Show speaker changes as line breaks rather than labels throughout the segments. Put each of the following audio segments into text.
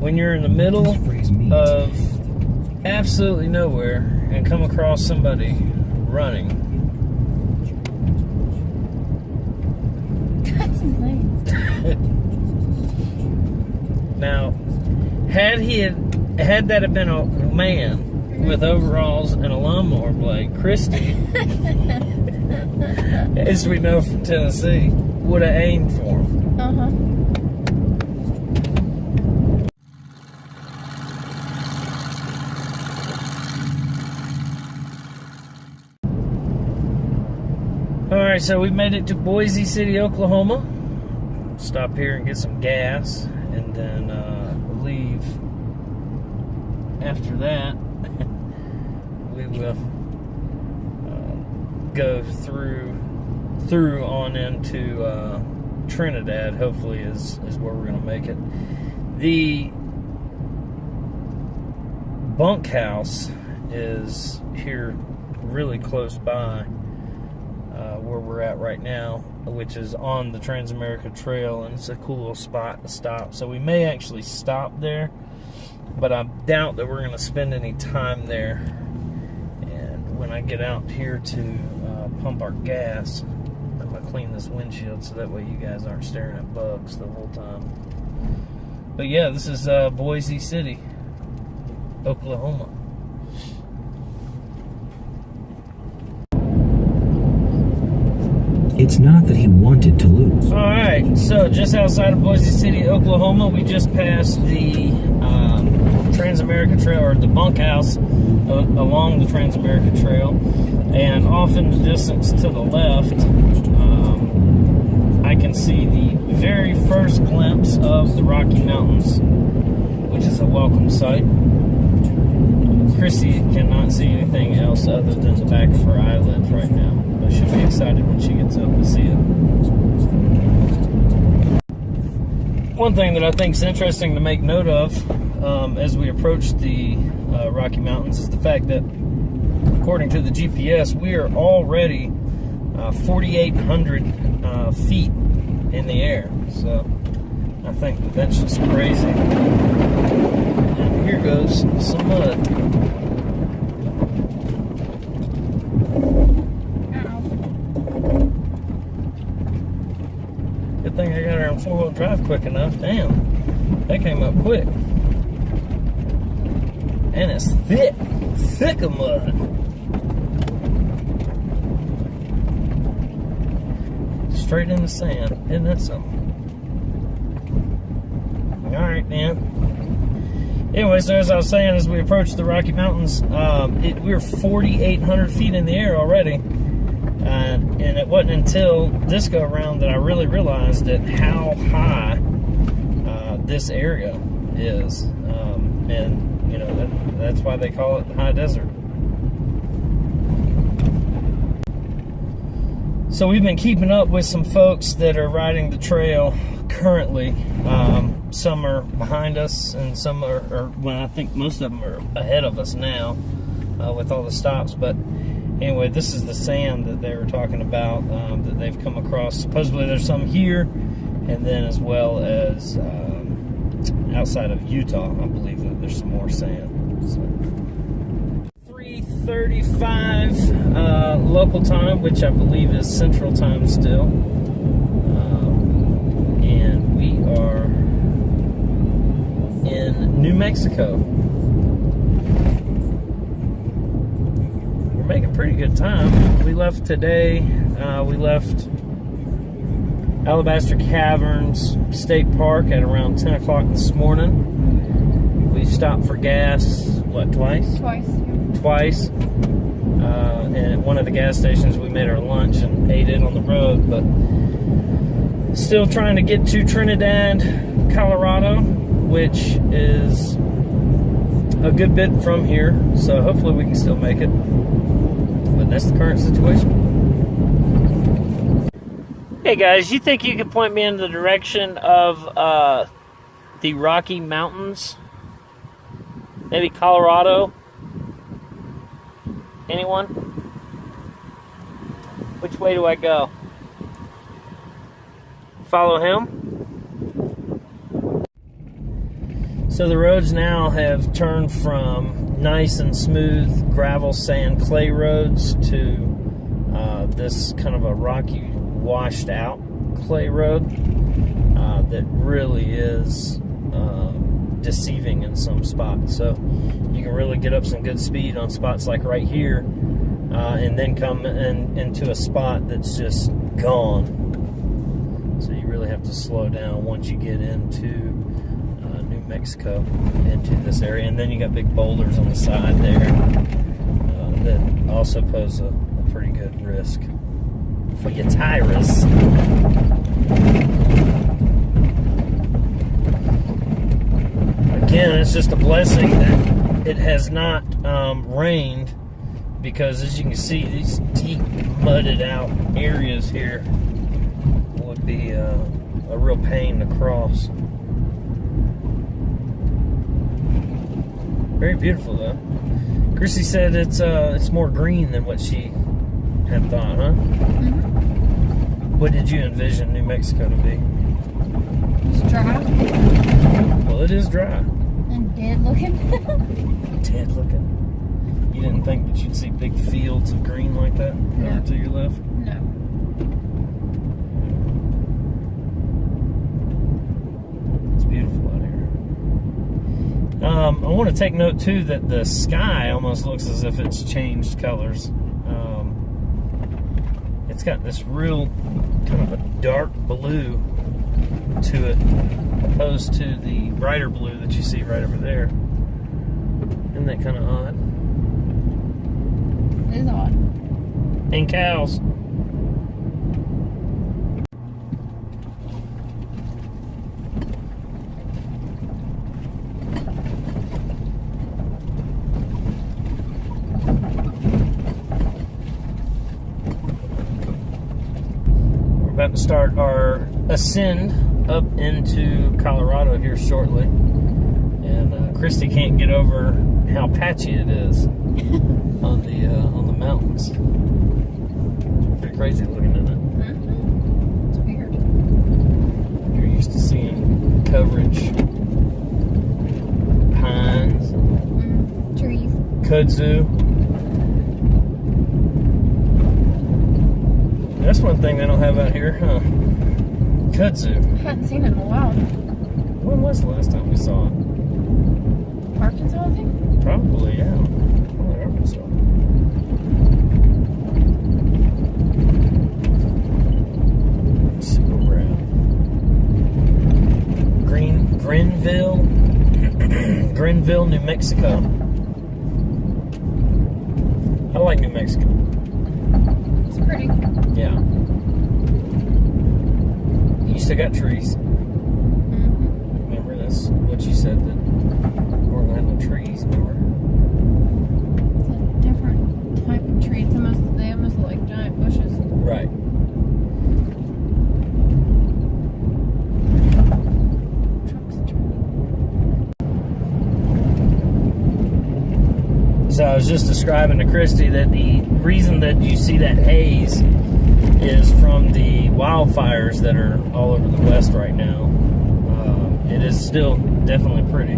when you're in the middle of absolutely nowhere and come across somebody running.
That's insane.
Now, had that have been a man with overalls and a lawnmower blade, Christy, as we know from Tennessee, would have aimed for him. Alright, so we made it to Boise City, Oklahoma. Stop here and get some gas, and then leave. After that, we will go through on into Trinidad. Hopefully is where we're going to make it. The bunkhouse is here really close by where we're at right now, which is on the Transamerica Trail, and it's a cool little spot to stop. So we may actually stop there, but I doubt that we're going to spend any time there. And when I get out here to pump our gas, I'm going to clean this windshield so that way you guys aren't staring at bugs the whole time. But yeah, this is Boise City, Oklahoma.
It's not that he wanted to lose.
Alright, so just outside of Boise City, Oklahoma, we just passed the Transamerica Trail, or the bunkhouse along the Transamerica Trail. And off in the distance to the left, I can see the very first glimpse of the Rocky Mountains, which is a welcome sight. Chrissy cannot see anything else other than the back of her eyelids right now, but she'll be excited when she gets up to see it. One thing that I think is interesting to make note of as we approach the Rocky Mountains is the fact that, according to the GPS, we are already 4,800 feet in the air. So I think that's just crazy. And here goes some mud. Good thing I got her on four-wheel drive quick enough. Damn, that came up quick. And it's thick of mud. Straight in the sand. Isn't that something? Alright, man. Anyway, so as I was saying, as we approach the Rocky Mountains, we're 4,800 feet in the air already. And it wasn't until this go around that I really realized that how high this area is. And, you know, that's why they call it the high desert. So we've been keeping up with some folks that are riding the trail currently. Some are behind us, and some are well, I think most of them are ahead of us now with all the stops. But anyway, this is the sand that they were talking about that they've come across. Supposedly there's some here, and then as well as outside of Utah, I believe that there's some more sand. So 3:35 local time, which I believe is Central Time still. And we are in New Mexico. We're making pretty good time. We left today. We left Alabaster Caverns State Park at around 10 o'clock this morning. We stopped for gas, what, twice? Twice. And at one of the gas stations we made our lunch and ate it on the road, but still trying to get to Trinidad, Colorado, which is a good bit from here, so hopefully we can still make it. But that's the current situation. Hey guys, you think you could point me in the direction of the Rocky Mountains? Maybe Colorado? Anyone? Which way do I go? Follow him? So the roads now have turned from nice and smooth gravel, sand, clay roads to this kind of a rocky, washed out clay road that really is deceiving in some spots. So you can really get up some good speed on spots like right here, and then come into a spot that's just gone. So you really have to slow down once you get into New Mexico, into this area. And then you got big boulders on the side there that also pose a pretty good risk for your tires. Again, it's just a blessing that it has not rained, because as you can see, these deep mudded out areas here would be a real pain to cross. Very beautiful though. Chrissy said it's more green than what she had thought, huh?
Mm-hmm.
What did you envision New Mexico to be?
It's dry.
Well, it is dry.
And dead looking.
Dead looking. You didn't think that you'd see big fields of green like that over to your left?
No.
It's beautiful out here. I want to take note too that the sky almost looks as if it's changed colors. It's got this real kind of a dark blue to it, opposed to the brighter blue that you see right over there. Isn't that kind of odd?
It is odd.
And cows. We're about to start our ascend up into Colorado here shortly, and Christy can't get over how patchy it is on the mountains. Pretty crazy looking, isn't it?
Mm-hmm. It's weird.
You're used to seeing coverage, pines,
Trees.
kudzu. That's one thing they don't have out here, huh? Kudzu.
I hadn't seen it in a while.
When was the last time we saw it?
Arkansas, I think?
Probably, yeah. Probably Arkansas. Let's see where we're at. Greenville, New Mexico. I like New Mexico.
It's pretty.
Yeah. You still got trees.
Mm-hmm.
Remember, that's what you said, that Orlando trees, remember?
It's a different type of tree. They almost look like giant bushes.
Right.
Trucks turning.
So I was just describing to Christy that the reason that you see that haze is from the wildfires that are all over the West right now. It is still definitely pretty,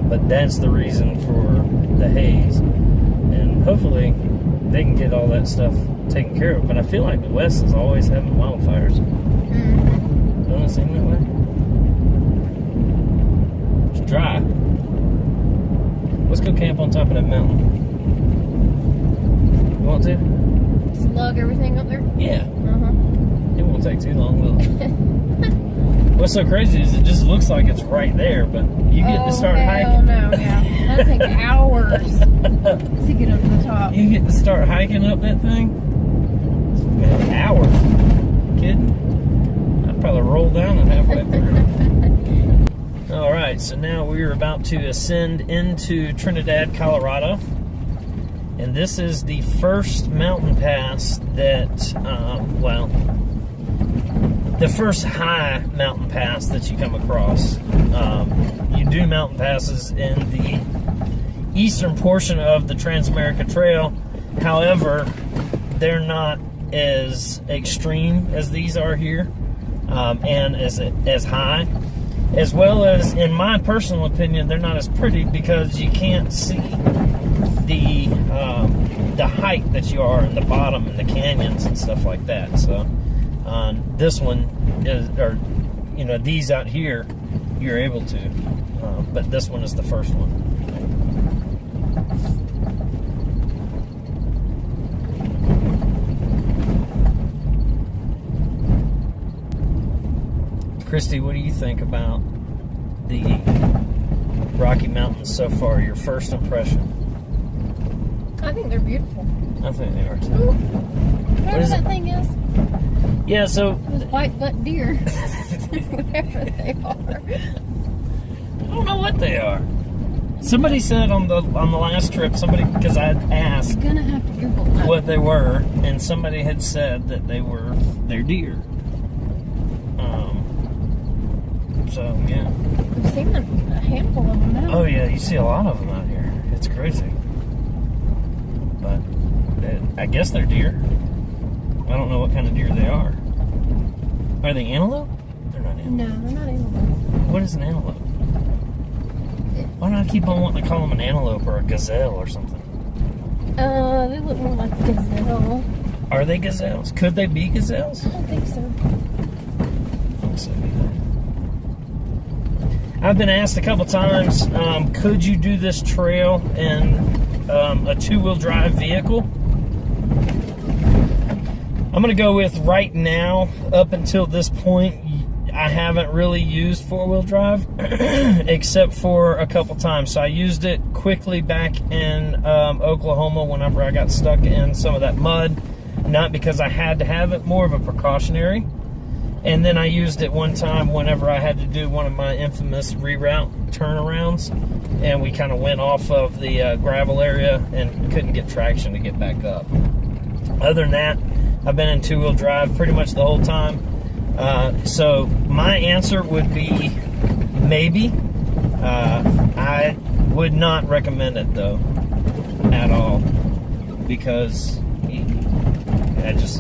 but that's the reason for the haze, and hopefully they can get all that stuff taken care of. But I feel like the West is always having wildfires.
Mm-hmm.
Doesn't it seem that way? It's dry. Let's go camp on top of that mountain. You want to?
Slug everything up there?
Yeah.
Uh-huh.
It won't take too long, will it? What's so crazy is it just looks like it's right there, but you get to start hiking.
Oh, no, yeah. That'll take hours to get up to the top.
You get to start hiking up that thing? Man, hours. Kidding? I'd probably roll down it halfway through. Alright, so now we're about to ascend into Trinidad, Colorado. And this is the first mountain pass that, the first high mountain pass that you come across. You do mountain passes in the eastern portion of the Trans-America Trail. However, they're not as extreme as these are here, and as high. As well as, in my personal opinion, they're not as pretty because you can't see the height that you are in the bottom and the canyons and stuff like that. So this one is, or you know, these out here you're able to, but this one is the first one. Christy, what do you think about the Rocky Mountains so far? Your first impression?
I think they're beautiful.
I think they are too.
Ooh. Whatever that thing is.
Yeah, so
Those white-butt deer. Whatever they are.
I don't know what they are. Somebody said on the last trip, because I had asked
You're gonna have to Google that.
what they were, and somebody had said that they're deer. So yeah.
We've seen a handful of them now.
Oh yeah, you see a lot of them out here. It's crazy. But I guess they're deer. I don't know what kind of deer they are. Are they antelope? They're not antelope.
No, they're not antelope.
What is an antelope? Why do I keep on wanting to call them an antelope or a gazelle or something?
They look more like a gazelle.
Are they gazelles? Could they be gazelles?
I don't think so.
Let's see. I've been asked a couple times, could you do this trail in a two-wheel drive vehicle? I'm going to go with right now, up until this point, I haven't really used four-wheel drive, except for a couple times. So I used it quickly back in Oklahoma whenever I got stuck in some of that mud, not because I had to have it, more of a precautionary. And then I used it one time whenever I had to do one of my infamous reroute turnarounds, and we kind of went off of the gravel area and couldn't get traction to get back up. Other than that, I've been in two-wheel drive pretty much the whole time. So my answer would be maybe. I would not recommend it though, at all, because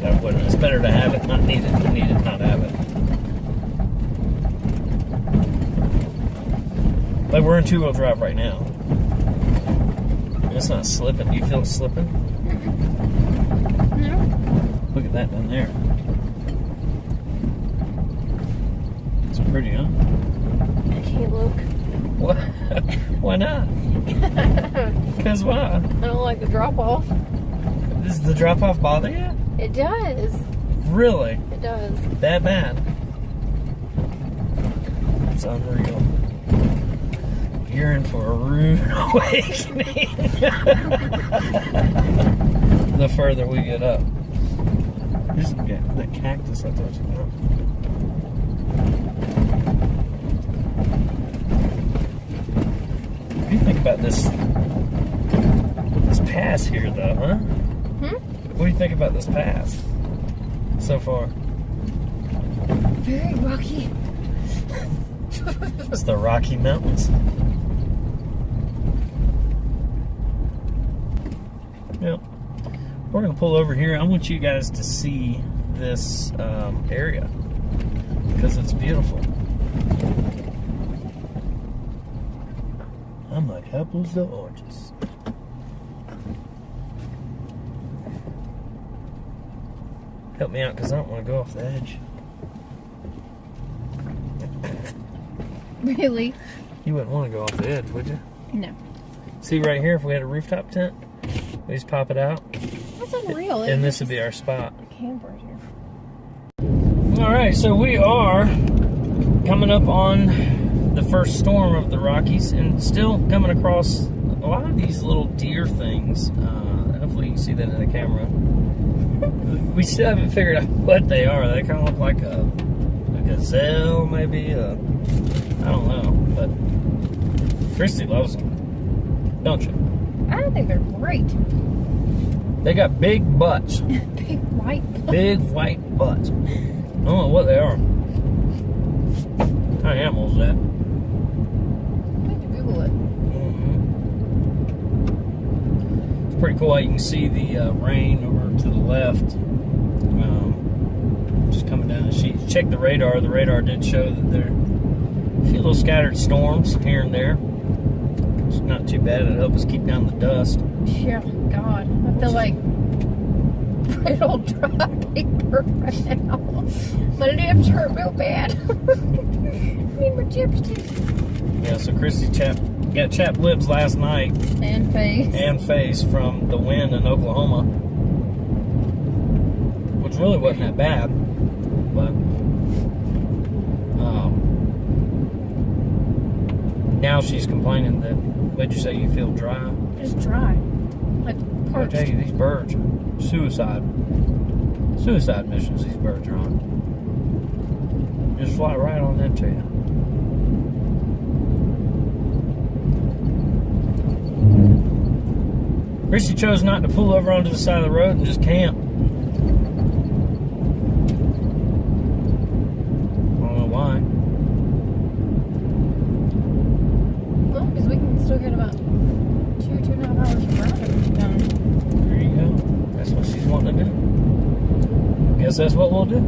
I wouldn't. It's better to have it, not need it, than need it, not have it. But we're in two-wheel drive right now. It's not slipping. Do you feel it slipping?
No.
Look at that down there. It's pretty, huh?
I can't look.
What? Why not? Because why?
I don't like the drop-off.
Does the drop-off bother you?
It does.
Really?
It does.
That bad? It's unreal. You're in for a rude awakening. The further we get up. Here's that cactus I told you about. What do you think about this pass here, though, huh? What do you think about this pass so far?
Very rocky.
It's the Rocky Mountains. Yep. We're going to pull over here. I want you guys to see this area because it's beautiful. I'm like apples to oranges. Help me out because I don't want to go off the edge.
Really?
You wouldn't want to go off the edge, would you?
No.
See right here, if we had a rooftop tent, we just pop it out.
That's unreal.
And this would be our spot.
Camp right here.
Alright, so we are coming up on the first storm of the Rockies and still coming across a lot of these little deer things. Hopefully you can see that in the camera. We still haven't figured out what they are. They kind of look like a gazelle, maybe. I don't know, but Christy loves them, don't you?
I think they're great.
They got big butts.
Big white butts.
Big white butts. I don't know what they are. What kind of animal is that?
I have to Google it.
It's pretty cool how you can see the rain over to the left. Just coming down the sheet. Check the radar. The radar did show that A few little scattered storms here and there. It's not too bad. It'll help us keep down the dust.
Yeah, God. I feel like brittle dry paper right now. My lips hurt real bad. I need my chapstick.
Yeah, so Chrissy got chapped lips last night.
And face.
And face from the wind in Oklahoma. Which really wasn't that bad. But now she's complaining that, what'd you say, you feel dry?
Just dry. Like
I
parched.
tell you, these birds are suicide missions these birds are on. Just fly right on into you. Chrissy chose not to pull over onto the side of the road and just camp. I don't know why.
Well, because we can still get about 2.5 hours of driving done.
There you go. That's what she's wanting to do. Guess that's what we'll do.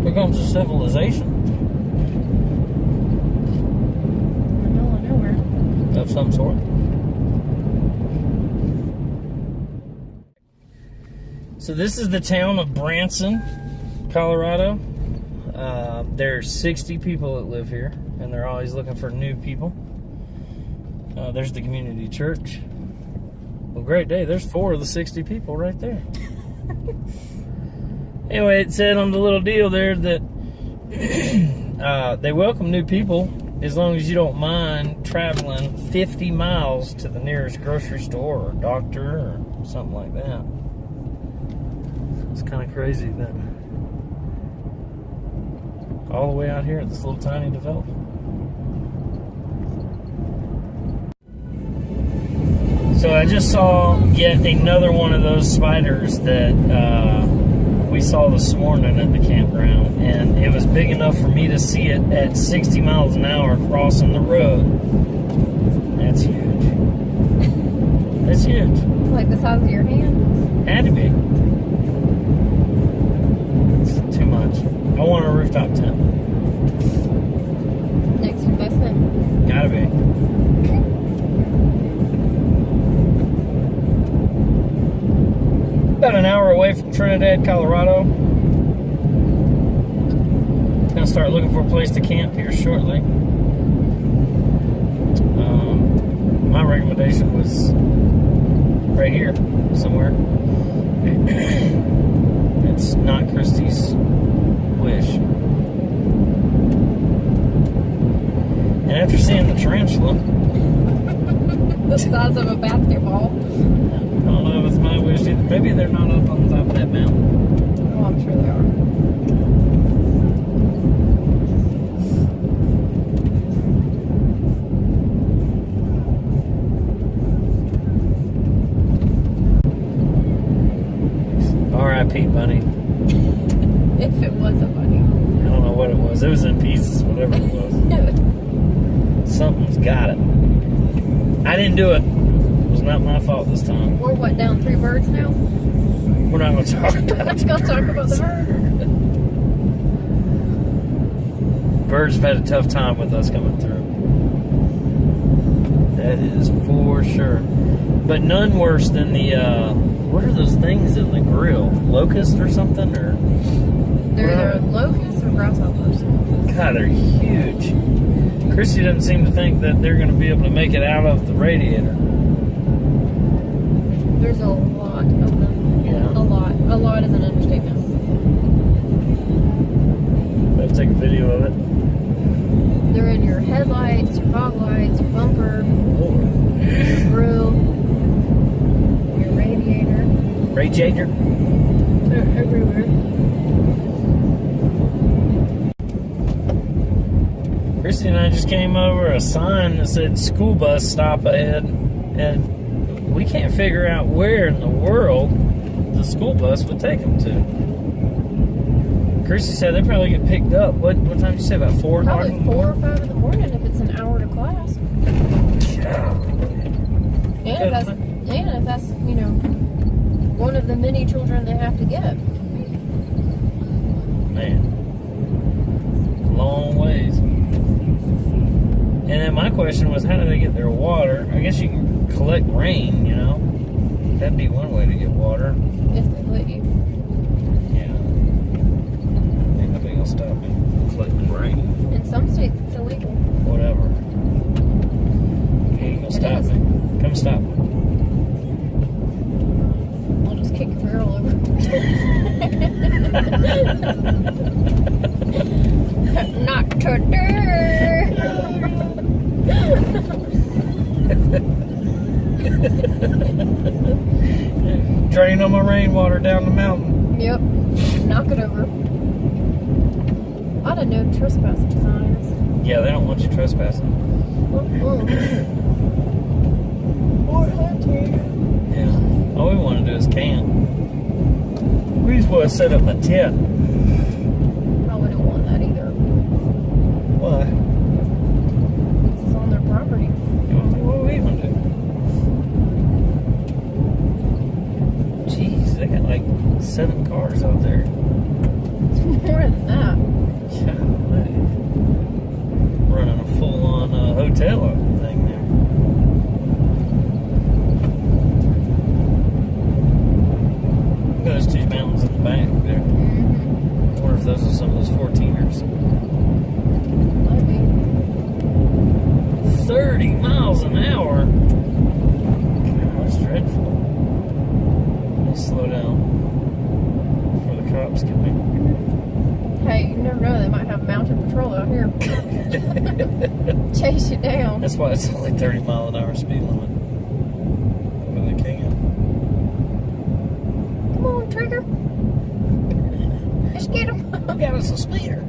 Here comes a civilization
We're in the middle of nowhere.
of some sort. So this is the town of Branson, Colorado. There's 60 people that live here, and they're always looking for new people. There's the community church. Well, great day. There's 4 of the 60 people right there. Anyway, it said on the little deal there that they welcome new people as long as you don't mind traveling 50 miles to the nearest grocery store or doctor or something like that. It's kind of crazy that all the way out here at this little tiny development. So I just saw yet another one of those spiders that we saw this morning at the campground, and it was big enough for me to see it at 60 miles an hour crossing the road. That's huge. That's huge.
Like the size of your hand?
Had to be. It's too much. I want a rooftop tent.
Next investment.
Gotta be. About an hour away from Trinidad, Colorado. Gonna start looking for a place to camp here shortly. My recommendation was right here somewhere. It's not Christie's wish. And after seeing the tarantula,
The size of a basketball.
I don't know if it's my wish either. Maybe they're not up on top of that mountain.
Oh, I'm sure they are.
R.I.P. Bunny.
If it was a bunny.
I don't know what it was. It was in pieces, whatever it was. Something's got it. I didn't do it. It was not my fault this time.
We're what, down 3 birds now?
We're not going to talk about
Let's go talk about the birds.
Birds have had a tough time with us coming through. That is for sure. But none worse than the, what are those things in the grill? Locust or something? Or
They're either locusts or grasshoppers.
God, they're huge. Chrissy doesn't seem to think that they're going to be able to make it out of the radiator.
There's a lot of them.
Yeah.
A lot. A lot is an understatement.
Let's take a video of it.
They're in your headlights, your fog lights, your bumper, your grill, your radiator.
Radiator?
They're everywhere.
Christy and I just came over a sign that said school bus stop ahead, and we can't figure out where in the world the school bus would take them to. Christy said they probably get picked up. What time did you say, about 4 o'clock?
Probably 4 or 5 in the morning if it's an hour to class. And if that's, you know, one of the many children they have to get.
Man, long ways. then my question was, how do they get their water? I guess you can collect rain, you know? That'd be one way to get water.
If they let you.
Yeah. Ain't nobody gonna stop me from collecting rain.
In some states, it's illegal.
Whatever. You ain't gonna stop me. Come stop me.
I'll just kick your barrel over. Not today.
Drain all my rainwater down the mountain.
Yep. Knock it over. I don't know trespassing signs.
Yeah, they don't want you trespassing.
Or hunting.
Yeah. All we want to do is camp. We just want to set up a tent.
Probably don't want that either.
Why?
This is on their property.
What do we want to do? Jeez, they got like 7 cars out there.
It's more than that.
Golly. Running a full-on hotel thing there. Look at those 2 mountains in the back there. I wonder if those are some of those 14ers.
Might be.
30 miles an hour? God, that's dreadful. Let's slow down before the cops get me.
Hey, you never know, they might have mounted patrol out here. Chase you down.
That's why it's only 30 mile an hour speed limit. When they can.
Come on, Trigger. Let's get him.
Got us a speeder.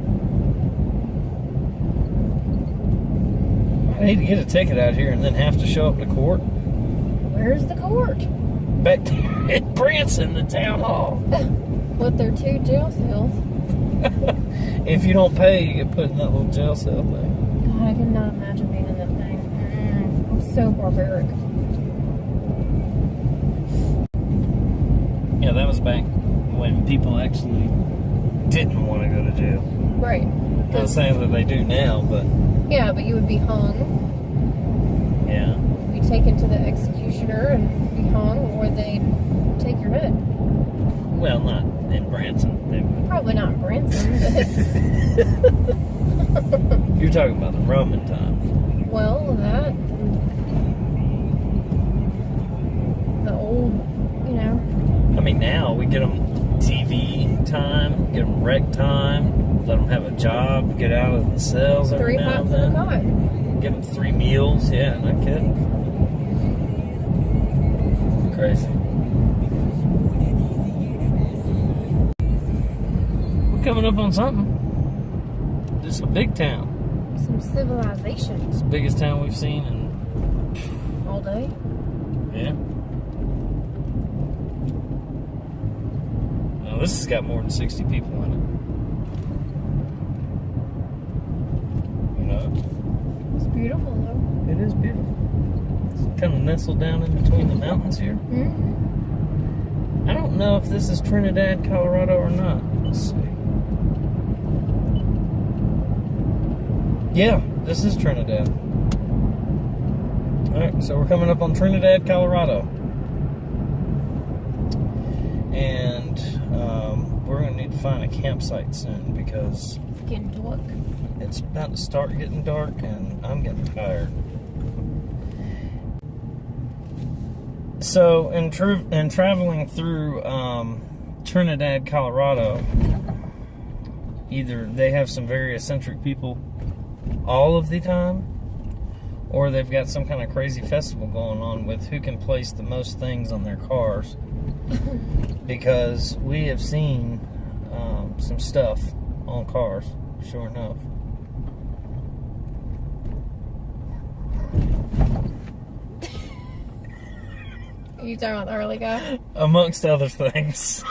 I need to get a ticket out here and then have to show up to court.
Where's the court?
Back there in Branson, the town hall.
With their 2 jail cells.
If you don't pay, you get put in that little jail cell thing.
God, I cannot imagine being in that thing. I'm so barbaric.
Yeah, that was back when people actually didn't want to go to jail.
Right.
Not saying that they do now, but
Yeah, but you would be hung.
yeah.
Be taken to the executioner and be hung, or they'd take your head.
Well, not in Branson. They would.
Probably not in Branson, but
You're talking about the Roman times.
well, that the old, you know.
I mean, now we get them TV time, get them rec time, let them have a job, get out of the cells every
3
now
hops
and
in a
then.
cot.
Give them 3 meals. Yeah, not kidding. Crazy. We're coming up on something. This is a big town.
Some civilization
It's the biggest town we've seen in,
all day.
yeah. Now, this has got more than 60 people in it. You know?
It's beautiful, though.
It is beautiful. It's kind of nestled down in between the mountains here.
Mm-hmm.
I don't know if this is Trinidad, Colorado or not. Let's see. Yeah, this is Trinidad. Alright, so we're coming up on Trinidad, Colorado. And we're going to need to find a campsite soon because
It's getting dark.
it's about to start getting dark and I'm getting tired. So, in traveling through Trinidad, Colorado, either they have some very eccentric people all of the time, or they've got some kind of crazy festival going on with who can place the most things on their cars. Because we have seen some stuff on cars, sure enough.
Are you talking about the early guy?
Amongst other things.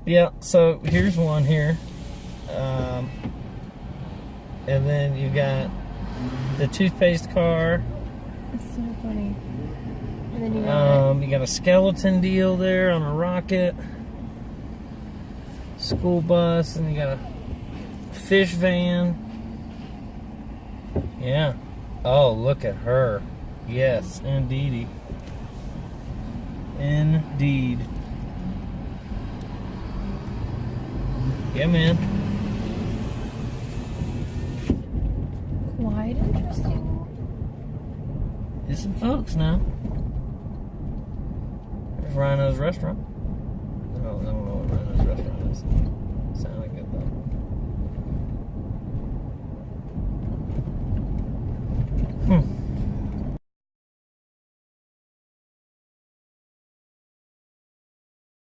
Yeah, so here's one here. And then you got the toothpaste car.
It's so funny. And then you got
a skeleton deal there on a rocket. School bus, and you got a fish van. Yeah. Oh, look at her. Yes, indeedy. Indeed. Yeah, man.
Quite interesting.
There's some folks now. There's Rhino's restaurant. I don't know what Rhino's restaurant is. Sounded good though.